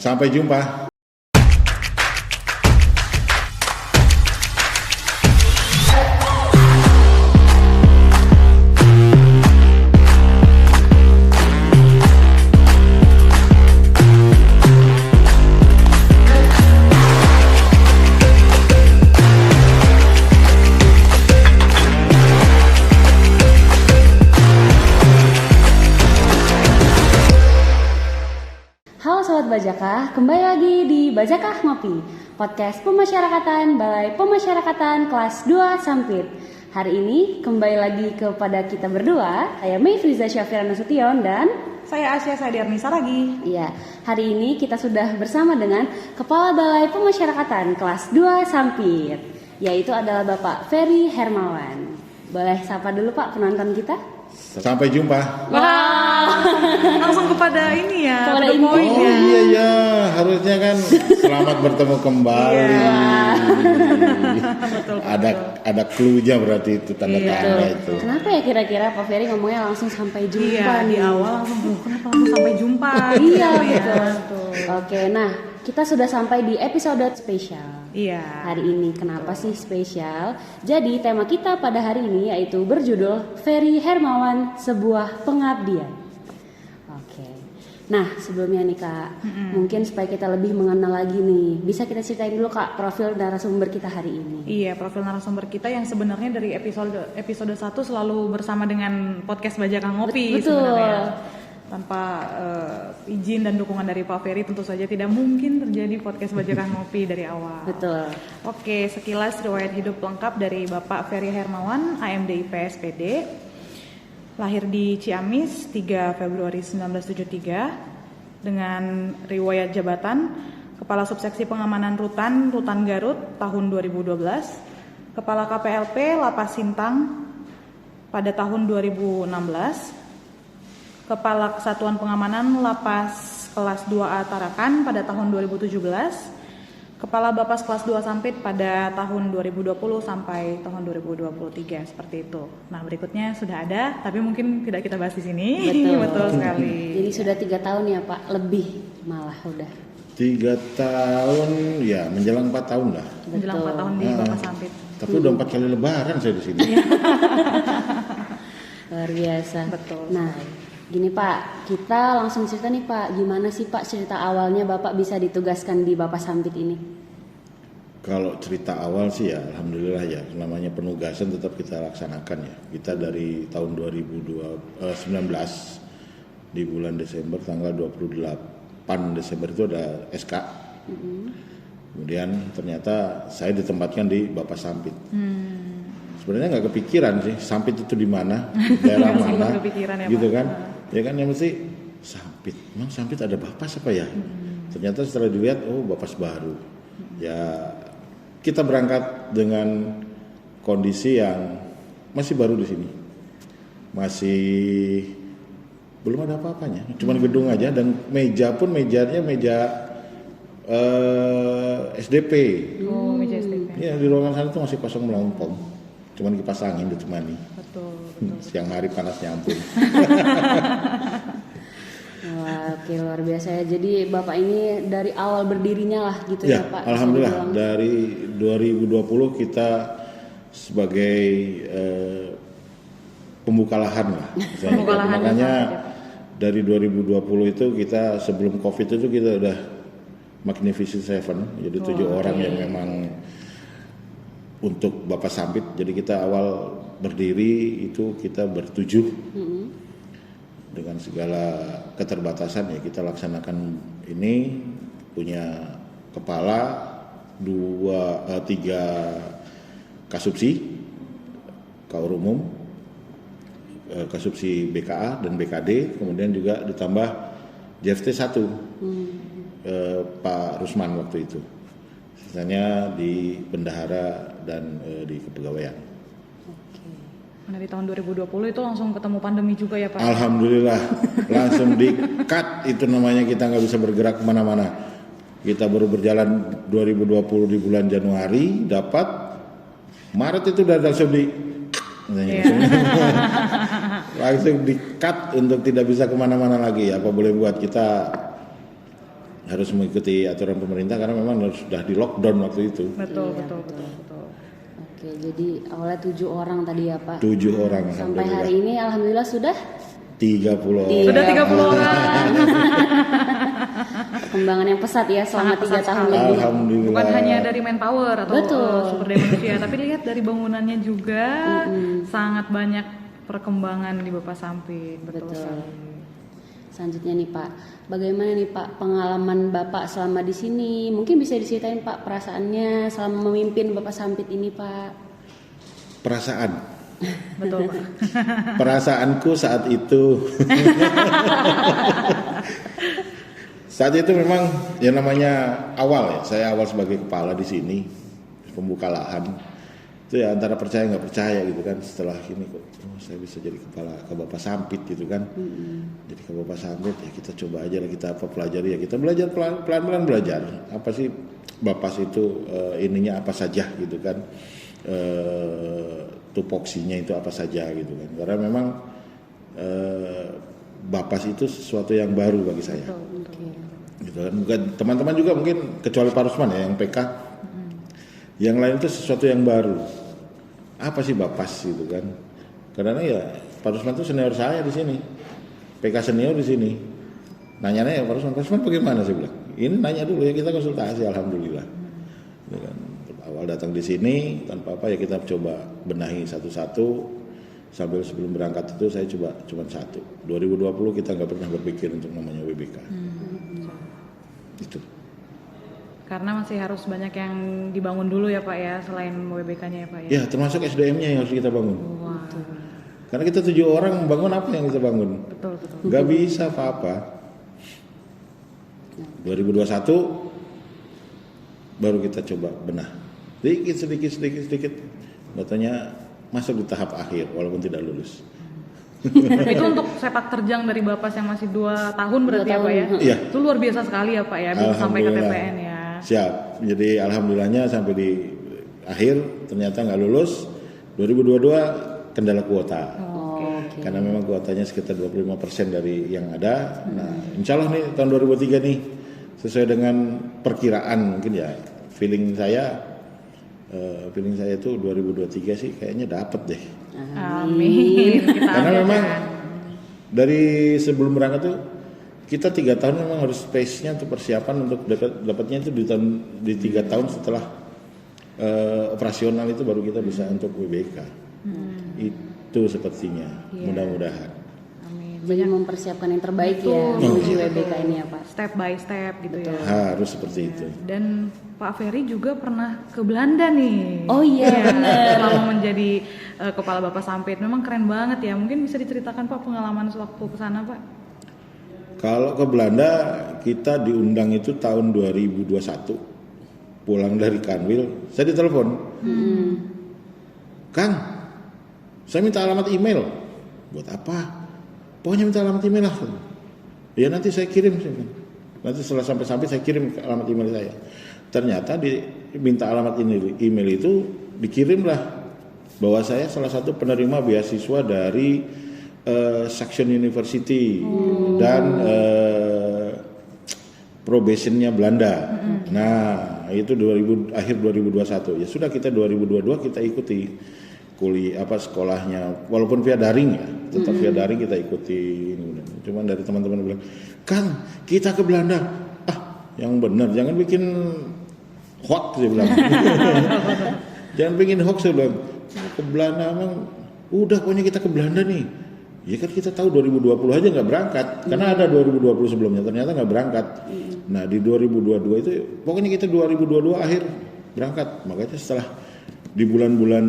Sampai jumpa. Halo Sobat Bajakah, kembali lagi di Bajakah Ngopi, podcast pemasyarakatan Balai Pemasyarakatan kelas 2 Sampit. Hari ini kembali lagi kepada kita berdua, saya Mei Friza Syafira Nasution dan saya Asya Sadiarni Saragi. Iya, hari ini kita sudah bersama dengan Kepala Balai Pemasyarakatan kelas 2 Sampit, yaitu adalah Bapak Ferry Hermawan. Boleh sapa dulu Pak penonton kita? Sampai jumpa. Wow. Langsung kepada ini ya, Kepada to the ini. point Oh ya. iya ya, harusnya kan selamat bertemu kembali. Iya. Ada clue-nya berarti itu tanda-tanda itu. Kenapa ya kira-kira Pak Ferry ngomongnya langsung sampai jumpa Iya, di nih? awal langsung, kenapa langsung sampai jumpa? Iya Gitu ya. betul. Oke, nah kita sudah sampai di episode spesial Iya. hari ini. Kenapa sih spesial? Jadi tema kita pada hari ini yaitu berjudul Ferry Hermawan, sebuah pengabdian. Oke. Nah sebelumnya nih Kak, mungkin supaya kita lebih mengenal lagi nih, bisa kita ceritain dulu Kak profil narasumber kita hari ini. Iya, profil narasumber kita yang sebenarnya dari episode 1 selalu bersama dengan podcast Bajakah Ngopi Betul. sebenarnya. Tanpa izin dan dukungan dari Pak Ferry tentu saja tidak mungkin terjadi podcast Bajakah Ngopi dari awal. Betul. Oke, sekilas riwayat hidup lengkap dari Bapak Ferry Hermawan, AMDIP SPD. Lahir di Ciamis 3 Februari 1973 dengan riwayat jabatan Kepala Subseksi Pengamanan Rutan Garut tahun 2012, Kepala KPLP Lapas Sintang pada tahun 2016, Kepala Kesatuan Pengamanan Lapas Kelas 2A Tarakan pada tahun 2017, Kepala Bapas Kelas 2 Sampit pada tahun 2020 sampai tahun 2023 seperti itu. Nah berikutnya sudah ada, tapi mungkin tidak kita bahas di sini. Betul sekali. Jadi sudah 3 tahun ya Pak, lebih malah udah. 3 tahun ya, menjelang 4 tahun lah. Menjelang 4 tahun di Bapas Sampit. Tapi udah 4 kali lebaran saya di sini. Luar biasa. Betul. Nah, gini Pak, kita langsung cerita nih Pak, gimana sih Pak cerita awalnya Bapak bisa ditugaskan di Bapak Sampit ini? Kalau cerita awal sih ya, alhamdulillah ya, namanya penugasan tetap kita laksanakan ya. Kita dari tahun 2019 di bulan Desember tanggal 28 Desember itu ada SK. Kemudian ternyata saya ditempatkan di Bapak Sampit. Sebenarnya nggak kepikiran sih Sampit itu di mana, daerah mana, kepikiran ya, gitu Pak. kan? Ya kan yang mesti Sampit. Emang Sampit ada Bapas apa ya? Ternyata setelah dilihat, oh Bapas baru. Ya kita berangkat dengan kondisi yang masih baru di sini, masih belum ada apa-apanya, cuman gedung aja dan meja pun mejanya meja SDP. Oh, meja STP. Ya di ruangan sana tuh masih kosong melompong, cuman kipas angin ditemani. Betul. Siang hari panasnya ampun. Wah, oke luar biasa ya. Jadi Bapak ini dari awal berdirinya lah gitu ya, Ya, Pak. bisa alhamdulillah dibilang. dari 2020 kita sebagai pembuka lahan lah. misalnya. Pembuka lahan Makanya ya, Pak. dari 2020 itu kita sebelum Covid itu kita udah Magnificent Seven, jadi 7 orang yang memang untuk Bapak Sampit. Jadi kita awal berdiri itu kita bertujuh. Dengan segala keterbatasan ya kita laksanakan ini, punya kepala 3 kasubsi Kaur Umum, kasubsi BKA dan BKD, kemudian juga ditambah JFT 1 Pak Rusman waktu itu, sisanya di bendahara dan di kepegawaian. Nah di tahun 2020 itu langsung ketemu pandemi juga ya Pak? Alhamdulillah langsung di-cut, itu namanya kita nggak bisa bergerak kemana-mana. Kita baru berjalan 2020 di bulan Januari, dapat Maret itu udah langsung langsung di-cut untuk tidak bisa kemana-mana lagi. Apa boleh buat, kita harus mengikuti aturan pemerintah karena memang sudah di lockdown waktu itu. Betul, Iya, betul, betul. betul. Oke, jadi awalnya 7 orang tadi ya Pak. 7 orang Sampai alhamdulillah. hari ini alhamdulillah sudah 30 orang. Sudah 30 orang. perkembangan yang pesat ya selama Sangat 3 pesat tahun sekali. lebih. Alhamdulillah. Bukan hanya dari manpower atau Betul. sumber daya manusia, tapi lihat dari bangunannya juga sangat banyak perkembangan di Bapak Sampit. Betul Betul. sekali. Selanjutnya nih Pak, bagaimana nih Pak pengalaman Bapak selama di sini? Mungkin bisa diceritain Pak perasaannya selama memimpin Bapak Sampit ini Pak. Perasaan. Betul Pak. Perasaanku saat itu saat itu memang yang namanya awal ya, saya awal sebagai kepala di sini, pembuka lahan itu ya antara percaya nggak percaya gitu kan. Setelah ini kok saya bisa jadi kepala ke Bapak Sampit gitu kan. Jadi ke Bapak Sampit ya kita coba aja lah, kita apa pelajari ya, kita belajar pelan-pelan belajar apa sih Bapas itu ininya apa saja gitu kan, tupoksinya itu apa saja gitu kan, karena memang Bapas itu sesuatu yang baru bagi saya. Gitu kan. Bukan teman-teman juga mungkin kecuali Pak Rusman ya yang PK. Yang lain itu sesuatu yang baru. Apa sih Bapas gitu kan? Karena ya Pak Rusman itu senior saya di sini. PK senior di sini. Nanyanya ya Pak Rusman bagaimana sih bilang? Ini nanya dulu ya, kita konsultasi alhamdulillah. Gitu kan. Awal datang di sini tanpa apa ya kita coba benahi satu-satu. Sambil sebelum berangkat itu saya coba cuma satu. 2020 kita nggak pernah berpikir untuk namanya WBK. Itu. Karena masih harus banyak yang dibangun dulu ya Pak ya, selain WBK-nya ya Pak ya. Ya termasuk SDM-nya yang harus kita bangun. Wah. Karena kita 7 orang membangun apa yang kita bangun? Betul, betul. Gak bisa apa-apa. 2021 baru kita coba benah. Sedikit. Katanya masuk di tahap akhir walaupun tidak lulus. Itu untuk sepak terjang dari Bapas yang masih 2 tahun berarti 2 ya Pak ya? Iya. Itu luar biasa sekali ya Pak ya, bisa sampai ke Alhamdulillah. TPN ya. Siap. Jadi alhamdulillahnya sampai di akhir ternyata nggak lulus. 2022 kendala kuota. Oke. Karena memang kuotanya sekitar 25% dari yang ada. Nah, insya Allah nih tahun 2003 nih sesuai dengan perkiraan mungkin ya feeling saya itu 2023 sih kayaknya dapat deh. Amin. Kita Karena amin, memang kan? dari sebelum berangkat tuh kita 3 tahun memang harus space-nya untuk persiapan untuk dapatnya itu di 3 tahun setelah operasional itu baru kita bisa untuk WBK. Itu sepertinya. Mudah-mudahan. Amin. Jadi mempersiapkan yang terbaik Betul. ya menuju WBK ini ya Pak. Step by step gitu ya. Harus seperti itu. Dan Pak Ferry juga pernah ke Belanda nih. Oh iya, benar. Selama menjadi kepala Bapak Sampit. Memang keren banget ya. Mungkin bisa diceritakan Pak pengalaman sewaktu ke sana Pak. Kalau ke Belanda kita diundang itu tahun 2021. Pulang dari Kanwil, saya ditelepon. Kang, saya minta alamat email. Buat apa? Pokoknya minta alamat email lah. Ya nanti saya kirim. Nanti setelah sampai saya kirim alamat email saya. Ternyata diminta alamat email itu dikirimlah bahwa saya salah satu penerima beasiswa dari Saxion University dan probationnya Belanda. Nah itu akhir 2021 ya sudah, kita 2022 kita ikuti kuliah sekolahnya walaupun via daring ya, tetap via daring kita ikuti. Cuman dari teman-teman bilang, Kang kita ke Belanda, yang benar jangan bikin hoax, saya bilang. Jangan bikin hoax, saya bilang. Ke Belanda emang udah pokoknya kita ke Belanda nih. Ya kan kita tahu 2020 aja nggak berangkat, karena ada 2020 sebelumnya ternyata nggak berangkat. Nah di 2022 itu pokoknya kita 2022 akhir berangkat. Makanya setelah di bulan-bulan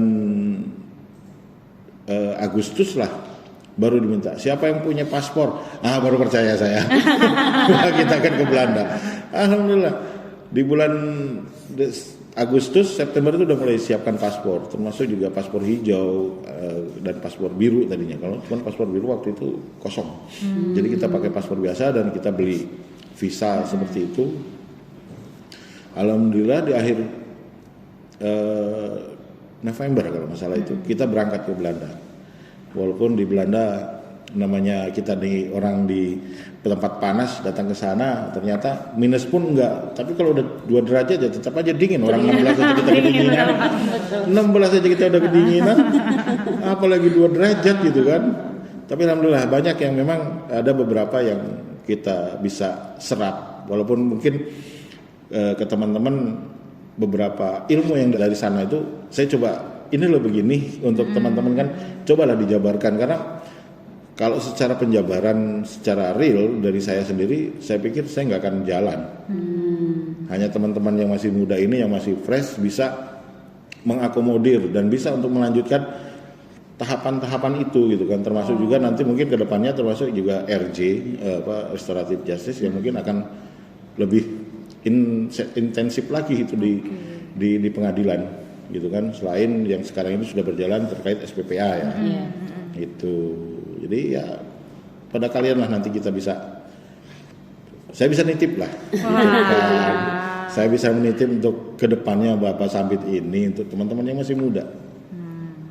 Agustus lah baru diminta siapa yang punya paspor, baru percaya saya. Kita akan ke Belanda. Alhamdulillah di bulan Agustus, September itu udah mulai siapkan paspor, termasuk juga paspor hijau dan paspor biru tadinya. Kalau cuma paspor biru waktu itu kosong, jadi kita pakai paspor biasa dan kita beli visa seperti itu. Alhamdulillah di akhir November kalau nggak salah itu kita berangkat ke Belanda. Walaupun di Belanda namanya kita nih orang di tempat panas datang ke sana ternyata minus pun enggak, tapi kalau udah 2 derajat ya tetap aja dingin. Orang 16 aja kita kedinginan, 16 aja kita udah kedinginan, apalagi 2 derajat gitu kan. Tapi alhamdulillah banyak yang memang ada beberapa yang kita bisa serap, walaupun mungkin ke teman-teman beberapa ilmu yang dari sana itu saya coba ini loh begini untuk teman-teman kan cobalah dijabarkan, karena kalau secara penjabaran secara real dari saya sendiri saya pikir saya nggak akan jalan. Hanya teman-teman yang masih muda ini yang masih fresh bisa mengakomodir dan bisa untuk melanjutkan tahapan-tahapan itu gitu kan, termasuk juga nanti mungkin kedepannya termasuk juga RJ restoratif justice yang mungkin akan lebih intensif lagi itu di pengadilan gitu kan, selain yang sekarang ini sudah berjalan terkait SPPA ya. Itu jadi ya pada kalian lah nanti kita bisa, saya bisa nitip lah. Saya bisa menitip untuk kedepannya Bapak Sampit ini untuk teman-teman yang masih muda.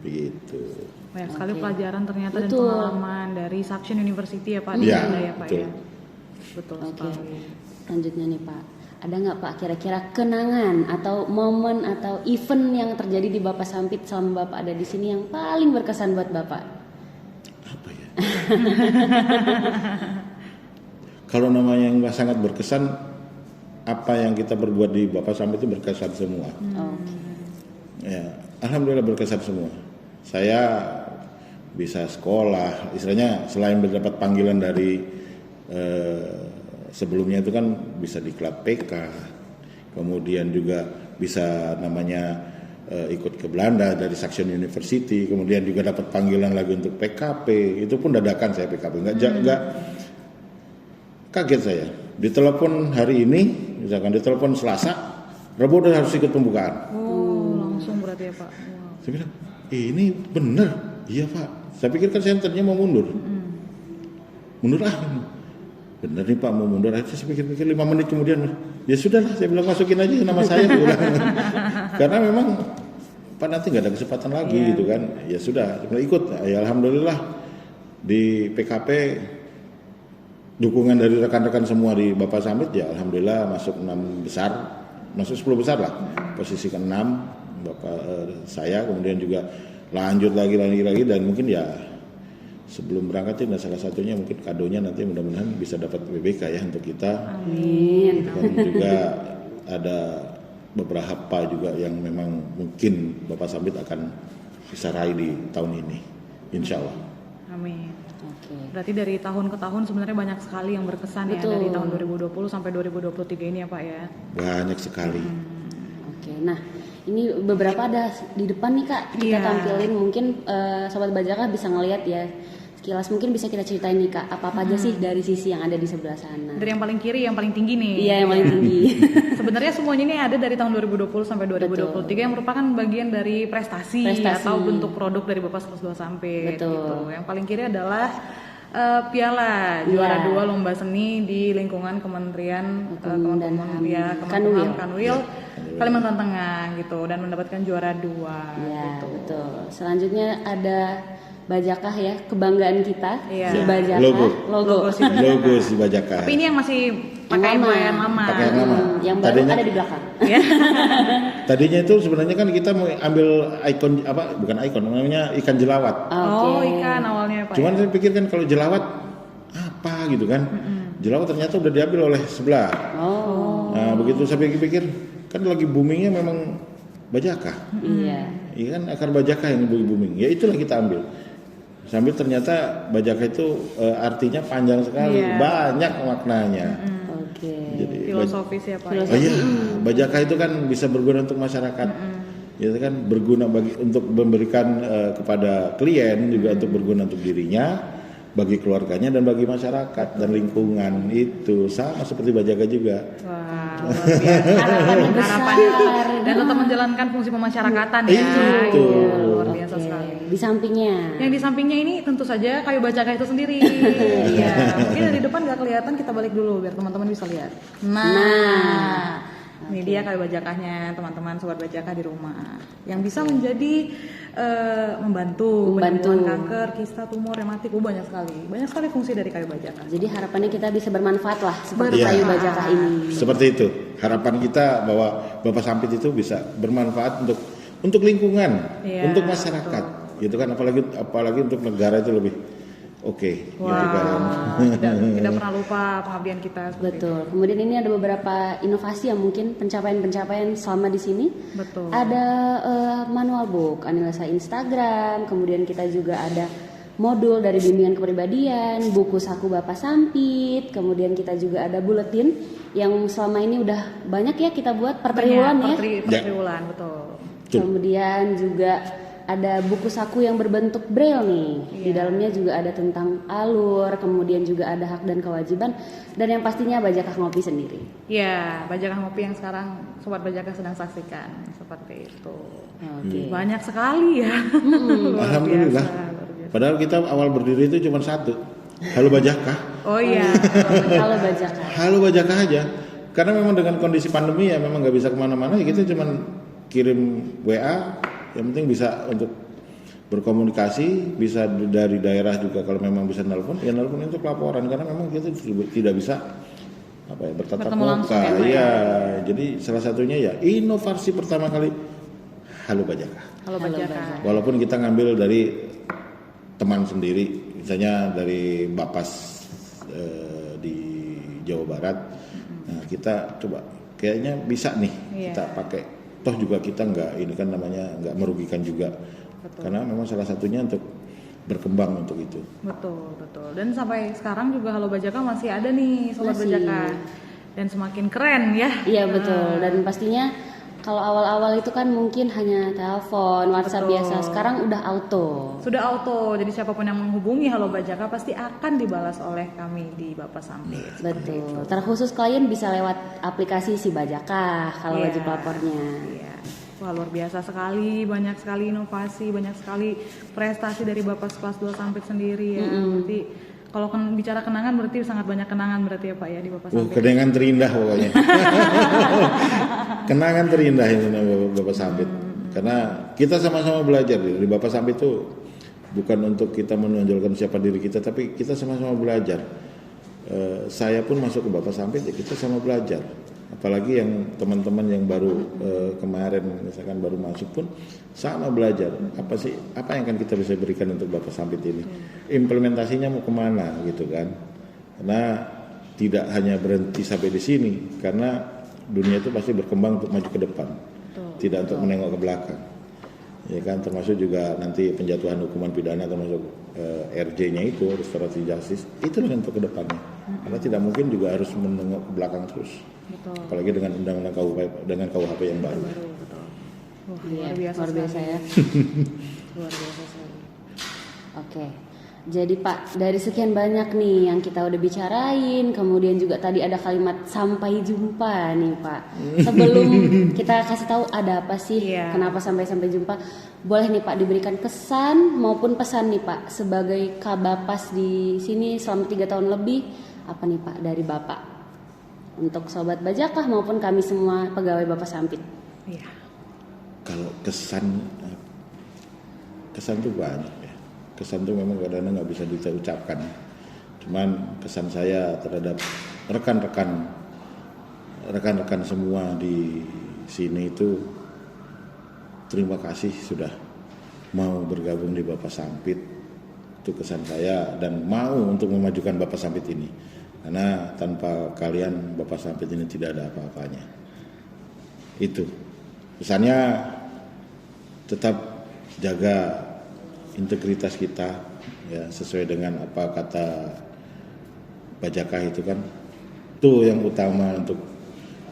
Begitu. Banyak sekali pelajaran ternyata dan Betul. pengalaman dari Suction University ya Pak di Iya, sana ya Pak betul. ya. Betul Oke. sekali. Selanjutnya nih Pak, ada nggak Pak kira-kira kenangan atau momen atau event yang terjadi di Bapak Sampit selama Bapak ada di sini yang paling berkesan buat Bapak? Apa ya? Kalau namanya yang sangat berkesan, apa yang kita berbuat di Bapak Sampit itu berkesan semua. Oke. Ya, alhamdulillah berkesan semua. Saya bisa sekolah, istilahnya selain mendapat panggilan dari sebelumnya itu kan bisa diklat PK, kemudian juga bisa namanya ikut ke Belanda dari Suction University, kemudian juga dapat panggilan lagi untuk PKP, itu pun dadakan saya PKP, nggak kaget saya, ditelepon hari ini, misalkan ditelepon Selasa, Rabu udah harus ikut pembukaan. Langsung berarti ya Pak. Saya bilang, ini bener, iya Pak. Saya pikir kan senternya mau mundur, mundur bener nih Pak mau mundur. Saya pikir-pikir 5 menit kemudian, ya sudahlah, saya bilang masukin aja nama saya, karena memang Pak nanti nggak ada kesempatan lagi gitu kan. Ya sudah, ikut. Ya alhamdulillah di PKP dukungan dari rekan-rekan semua di Bapak Sampit ya alhamdulillah masuk 6 besar, masuk 10 besar lah, posisi ke-6 Bapak saya, kemudian juga lanjut lagi dan mungkin ya sebelum berangkat ini salah satunya mungkin kadonya nanti mudah-mudahan bisa dapat BBK ya untuk kita. Amin. Dan juga ada beberapa juga yang memang mungkin Bapak Sampit akan bisa raih di tahun ini, insya Allah. Amin. Oke. Berarti dari tahun ke tahun sebenarnya banyak sekali yang berkesan ya Betul. dari tahun 2020 sampai 2023 ini ya Pak ya. Banyak sekali. Oke, nah ini beberapa ada di depan nih Kak, kita Iya. tampilin mungkin Sobat Bajaka bisa ngelihat ya sekilas, mungkin bisa kita ceritain nih Kak, apa aja sih dari sisi yang ada di sebelah sana. Dari yang paling kiri yang paling tinggi nih. Iya, yang paling tinggi. Sebenarnya semuanya ini ada dari tahun 2020 sampai 2023 yang merupakan bagian dari prestasi atau bentuk produk dari Bapak Sampit Sampit. Betul. Gitu. Yang paling kiri adalah piala juara 2 lomba seni di lingkungan Kementerian Hukum dan HAM. Kemenkumham, Kanwil. Kanwil Kalimantan Tengah gitu, dan mendapatkan juara 2 Iya, gitu. betul. Selanjutnya ada Bajakah ya, kebanggaan kita, Iya. si Bajakah, Logo si Bajaka. Tapi ini yang masih pakai lama. yang lama. Pakai yang lama. Yang baru Tadinya- ada di belakang. Tadinya itu sebenarnya kan kita mau ambil ikon bukan ikon, namanya ikan jelawat. Oh, ikan awalnya Pak. Cuman saya pikir kan kalau jelawat apa gitu kan. Jelawat ternyata udah diambil oleh sebelah. Oh, Nah begitu saya pikir-pikir kan lagi boomingnya memang Bajaka. iya. Iya kan akar Bajaka yang lagi booming. Ya itulah kita ambil. Sambil ternyata Bajaka itu artinya panjang sekali, Iya. banyak maknanya. Oke. Jadi Filosofis ya Pak. oh iya, Bajaka itu kan bisa berguna untuk masyarakat. Ya kan berguna untuk memberikan kepada klien, juga untuk berguna untuk dirinya, bagi keluarganya dan bagi masyarakat dan lingkungan. Itu sama seperti Bajaka juga. Wah, luar biasa. Harapannya besar. Dan tetap menjalankan fungsi pemasyarakatan ya. Itu. Luar biasa Oke. sekali. Di sampingnya. Yang di sampingnya ini tentu saja kayu Bajaka itu sendiri. Iya. Mungkin dari depan nggak kelihatan, kita balik dulu biar teman-teman bisa lihat. Nah. Ini dia kayu Bajakahnya teman-teman Sobat Bajaka di rumah. Yang bisa menjadi membantu Membantu. penyembuhan kanker, kista, tumor, rematik, banyak sekali fungsi dari kayu bajaka. Jadi harapannya kita bisa bermanfaat lah seperti Iya. kayu bajaka ini. Seperti itu. Harapan kita bahwa Bapak Sampit itu bisa bermanfaat untuk lingkungan, Iya, untuk masyarakat. Gitu kan, apalagi untuk negara itu lebih oke. Gitu kan. Tidak pernah lupa pengabdian kita. seperti Betul. Kemudian ini ada beberapa inovasi yang mungkin pencapaian-pencapaian selama di sini. itu. Betul. Ada manual book, analisa Instagram, kemudian kita juga ada modul dari bimbingan kepribadian, buku saku Bapak Sampit, kemudian kita juga ada buletin yang selama ini udah banyak ya kita buat per triwulan ya. Per triwulan, betul. Kemudian juga ada buku saku yang berbentuk braille nih. Di dalamnya juga ada tentang alur, kemudian juga ada hak dan kewajiban, dan yang pastinya Bajaka Ngopi sendiri. Ya, Bajaka Ngopi yang sekarang Sobat Bajaka sedang saksikan seperti itu. Oke. Banyak sekali ya. Luar Alhamdulillah. biasa, luar biasa. Padahal kita awal berdiri itu cuma satu. Halo Bajaka. Oh iya. Kalau Bajaka. Halo Bajaka aja. Karena memang dengan kondisi pandemi ya memang nggak bisa kemana-mana ya kita cuma kirim WA. Yang penting bisa untuk berkomunikasi, bisa dari daerah juga kalau memang bisa nelpon, ya nelpon untuk laporan karena memang kita tidak bisa bertatap Bertemu langsung muka. ya, Pak, Iya, jadi salah satunya ya inovasi pertama kali Halo Bajaka. Halo Bajaka. Walaupun kita ngambil dari teman sendiri, misalnya dari Bapas di Jawa Barat, nah kita coba kayaknya bisa nih kita pakai. Toh juga kita ini kan namanya nggak merugikan juga. Betul. Karena memang salah satunya untuk berkembang untuk itu. Betul. Dan sampai sekarang juga Halo Bajaka masih ada nih Sobat Masih. Bajaka. Dan semakin keren ya. Iya betul, dan pastinya kalau awal-awal itu kan mungkin hanya telepon, WhatsApp Betul. biasa, sekarang udah auto. Sudah auto, jadi siapapun yang menghubungi Halo Bajaka pasti akan dibalas oleh kami di Bapak Sampit. Betul. Terkhusus klien bisa lewat aplikasi si Bajaka kalau wajib lapornya. Iya. Wah, luar biasa sekali, banyak sekali inovasi, banyak sekali prestasi dari Bapak kelas 2 Sampit sendiri ya. Berarti kalau bicara kenangan berarti sangat banyak kenangan berarti ya Pak ya di Bapak Sampit. Kenangan terindah pokoknya. Kenangan terindah ini Bapak Sampit. Karena kita sama-sama belajar di Bapak Sampit itu bukan untuk kita menonjolkan siapa diri kita, tapi kita sama-sama belajar. Saya pun masuk ke Bapak Sampit ya kita sama belajar. Apalagi yang teman-teman yang baru kemarin misalkan baru masuk pun sama belajar apa yang akan kita bisa berikan untuk Bapak Sampit ini, implementasinya mau kemana gitu kan, karena tidak hanya berhenti sampai di sini karena dunia itu pasti berkembang untuk maju ke depan, tidak untuk menengok ke belakang ya kan, termasuk juga nanti penjatuhan hukuman pidana termasuk RJ-nya itu restoratif justice itu untuk ke depannya, karena tidak mungkin juga harus menengok ke belakang terus. Betul. Apalagi dengan undang-undang KUHP yang baru. Betul. Wah, Iya, luar biasa ya. Luar biasa sekali. Oke. Jadi Pak, dari sekian banyak nih yang kita udah bicarain, kemudian juga tadi ada kalimat sampai jumpa nih Pak. Sebelum kita kasih tahu ada apa sih, kenapa sampai jumpa, boleh nih Pak diberikan kesan maupun pesan nih Pak sebagai Kabapas di sini selama 3 tahun lebih, apa nih Pak dari Bapak untuk Sobat Bajaka maupun kami semua pegawai Bapak Sampit? Iya. Kalau kesan tuh banyak ya. Kesan tuh memang kadang-kadang nggak bisa kita ucapkan. Cuman kesan saya terhadap rekan-rekan semua di sini itu terima kasih sudah mau bergabung di Bapak Sampit. Itu kesan saya dan mau untuk memajukan Bapak Sampit ini. Karena tanpa kalian Bapak Sampit ini tidak ada apa-apanya. Itu pesannya, tetap jaga integritas kita ya sesuai dengan apa kata Bajaka itu kan, itu yang utama untuk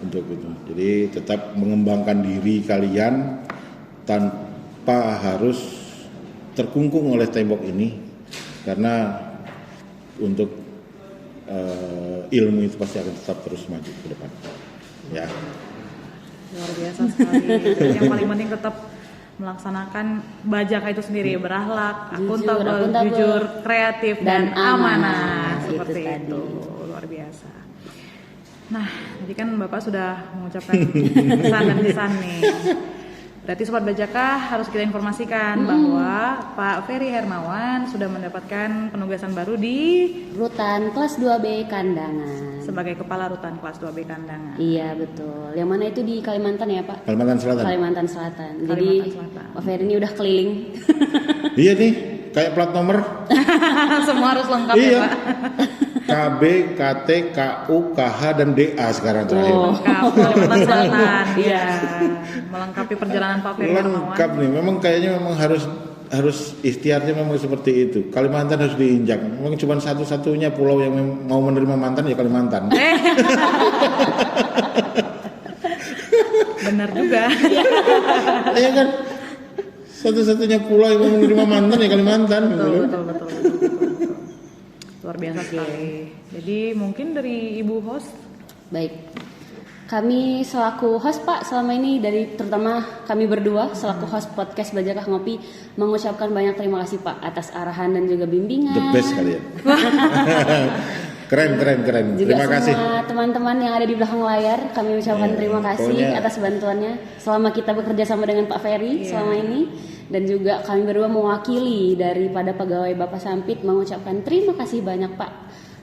itu. Jadi tetap mengembangkan diri kalian tanpa harus terkungkung oleh tembok ini, karena untuk ilmu itu pasti akan tetap terus maju ke depan ya. Luar biasa sekali. Yang paling penting tetap melaksanakan Bajaka itu sendiri, berakhlak, akuntabel, jujur, kreatif dan amanah. Seperti itu. Luar biasa. Nah, tadi kan Bapak sudah mengucapkan pesan dan kesan nih. Berarti Sobat Bajaka harus kita informasikan bahwa Pak Ferry Hermawan sudah mendapatkan penugasan baru di Rutan kelas 2B Kandangan. sebagai Kepala Rutan kelas 2B Kandangan. Iya betul. Yang mana itu di Kalimantan ya Pak? Kalimantan Selatan. Kalimantan Selatan. Jadi Kalimantan Selatan. Pak Ferry ini udah keliling. Iya nih, kayak plat nomor. Semua harus lengkap ya Iya. Pak. KB, KT, KU, KH dan DA sekarang terakhir. Lengkap Kalimantan Selatan. Iya. Melengkapi perjalanan Pak Ferry Hermawan. Lengkap nih, memang kayaknya memang harus ikhtiarnya memang seperti itu. Kalimantan harus diinjak. Memang cuma satu-satunya pulau yang mau menerima mantan ya Kalimantan. Benar juga. Iya kan? Satu-satunya pulau yang mau menerima mantan ya Kalimantan. Betul. Luar biasa sekali. Jadi mungkin dari Ibu host. Baik. Kami selaku host Pak selama ini terutama kami berdua selaku host podcast Bajaka Ngopi mengucapkan banyak terima kasih Pak atas arahan dan juga bimbingan. The best kalian. Keren. Juga Terima kasih. semua teman-teman yang ada di belakang layar kami ucapkan terima kasih pokoknya- atas bantuannya selama kita bekerja sama dengan Pak Ferry selama ini, dan juga kami berdua mewakili daripada pegawai Bapak Sampit mengucapkan terima kasih banyak Pak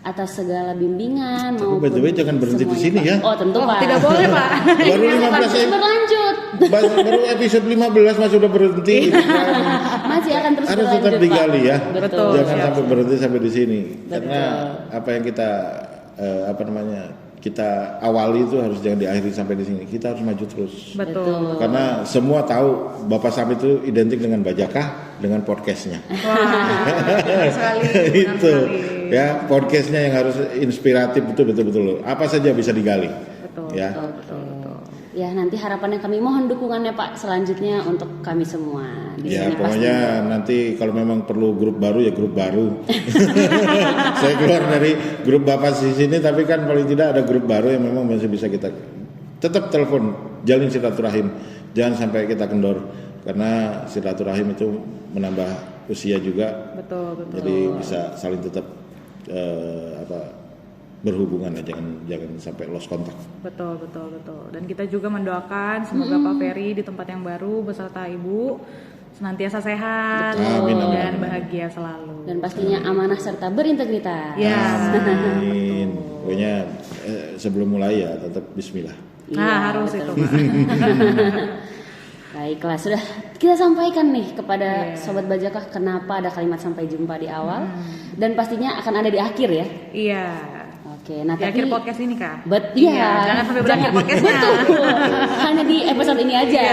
atas segala bimbingan Tapi maupun by the way, jangan berhenti di semuanya, sini Pak. ya. Oh tentu Pak. Tidak boleh Pak. Baru 15 Terus berlanjut. baru episode 15 masih udah berhenti. Masih akan terus Harus berlanjut tetap digali Pak. ya. Betul. Jangan siap. sampai berhenti sampai di sini. Betul. Karena apa yang kita kita awali itu harus jangan diakhiri sampai di sini. Kita harus maju terus. Betul. Karena semua tahu Bapak Sampit itu identik dengan Bajaka, dengan podcastnya. Wah, benar sekali. Benar Itu sekali. ya podcastnya yang harus inspiratif betul. Apa saja bisa digali. Betul. Ya. Oke. Ya nanti harapannya kami mohon dukungannya Pak selanjutnya untuk kami semua. Di Ya sini pokoknya nanti kalau memang perlu grup baru ya grup baru. Saya keluar dari grup Bapak di sini, tapi kan paling tidak ada grup baru yang memang masih bisa kita tetap telepon, jalin silaturahim. Jangan sampai kita kendor karena silaturahim itu menambah usia juga. Betul. Jadi bisa saling tetap berhubungan ya, jangan sampai lost kontak. Betul. Dan kita juga mendoakan semoga Pak Ferry di tempat yang baru beserta Ibu senantiasa sehat Amin. dan bahagia selalu. Dan pastinya amanah serta berintegritas. Ya. Amin. Pokoknya sebelum mulai ya tetap Bismillah. Nah, harus itu, Pak. Baiklah, sudah kita sampaikan nih kepada Sobat Bajaka kenapa ada kalimat sampai jumpa di awal dan pastinya akan ada di akhir ya. Iya. Oke, nah Di tapi akhir podcast ini, Kak. Iya, Jangan sampai berakhir podcastnya. Betul. Hanya di episode ini aja.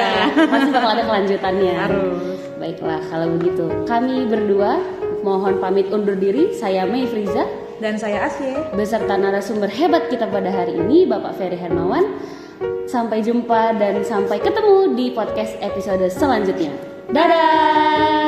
Pasti bakal ada kelanjutannya. Harus. Baiklah, kalau begitu kami berdua mohon pamit undur diri. Saya Mei Friza Dan saya Asye. beserta narasumber hebat kita pada hari ini Bapak Ferry Hermawan. Sampai jumpa dan sampai ketemu di podcast episode selanjutnya. Dadah.